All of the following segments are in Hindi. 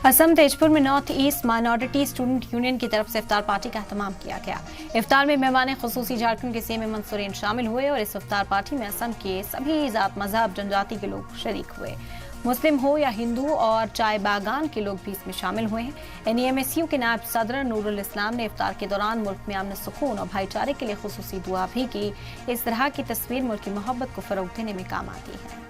असम तेजपुर में north east minority student union की तरफ से इफ्तार पार्टी का एहतमाम किया गया। इफ्तार में मेहमान खुसूसी झारखंड के सीएम हेमंत सोरेन शामिल हुए और इस इफ्तार पार्टी में असम के सभी जात मजहब जनजाति के लोग शरीक हुए। मुस्लिम हो या हिंदू और चाय बागान के लोग भी इसमें शामिल हुए हैं। NEMSU के नायब सदर नूरुल इस्लाम ने इफ्तार के दौरान मुल्क में अमन सुकून और भाईचारे के लिए खुसूसी दुआ भी की। इस तरह की तस्वीर मुल्क की मोहब्बत को फरोग देने में काम आती है।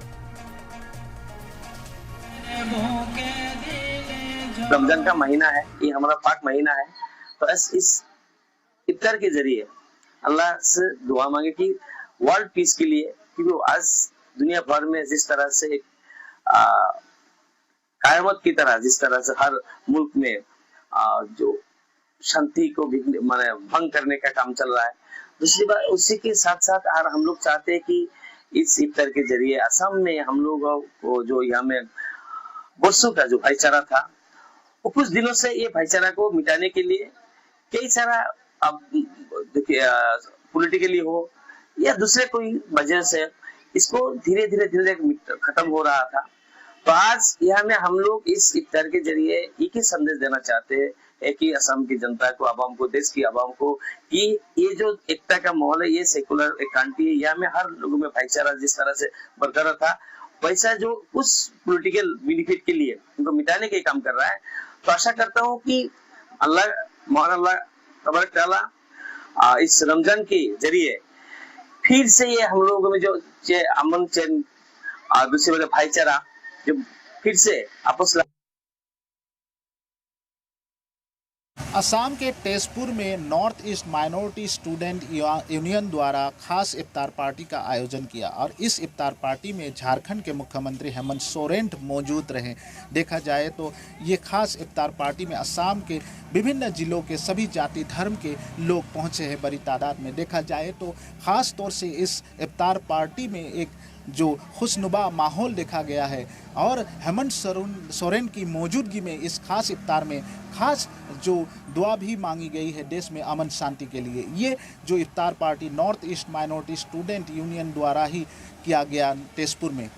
रमजान का महीना है, ये हमारा पाक महीना है, तो इस इफ्तार के जरिए अल्लाह से दुआ मांगे कि वर्ल्ड पीस के लिए, क्योंकि आज दुनिया भर में जिस तरह से कयामत की तरह जिस तरह से हर मुल्क में जो शांति को माने भंग करने का काम चल रहा है, दूसरी बात उसी के साथ साथ हम लोग चाहते हैं कि इस इफ्तार के जरिए असम में हम लोगों को जो यहाँ में वर्षों का जो भाईचारा था, वो कुछ दिनों से ये भाईचारा को मिटाने के लिए कई सारा अब देखिए पॉलिटिकली हो या दूसरे कोई वजह से इसको धीरे धीरे खत्म हो रहा था। तो आज यहाँ में हम लोग इस इफ्तार के जरिए एक ही संदेश देना चाहते हैं कि असम की जनता को, आवाम को, देश की आवाम को, कि ये जो एकता का माहौल है, ये सेकुलर एक क्रांति है, यहाँ में हर लोगों में भाईचारा जिस तरह से बरकरार था, वैसा जो उस पॉलिटिकल बेनिफिट के लिए उनको मिटाने के काम कर रहा है। तो आशा करता हूँ कि महान अल्लाह तबारक तआला इस रमजान के जरिए फिर से ये हम लोगों में जो अमन चैन दूसरे वाले भाईचारा जो फिर से आपस असम के तेजपुर में north east minority student union द्वारा खास इफ्तार पार्टी का आयोजन किया और इस इफ्तार पार्टी में झारखंड के मुख्यमंत्री हेमंत सोरेन मौजूद रहे। देखा जाए तो ये खास इफ्तार पार्टी में असम के विभिन्न जिलों के सभी जाति धर्म के लोग पहुंचे हैं बड़ी तादाद में। देखा जाए तो ख़ास तौर से इस इफ्तार पार्टी में एक जो खुशनुमा माहौल देखा गया है और हेमंत सोरेन की मौजूदगी में इस खास इफ्तार में खास जो दुआ भी मांगी गई है देश में अमन शांति के लिए। ये जो इफ्तार party north east minority student union द्वारा ही किया गया तेजपुर में।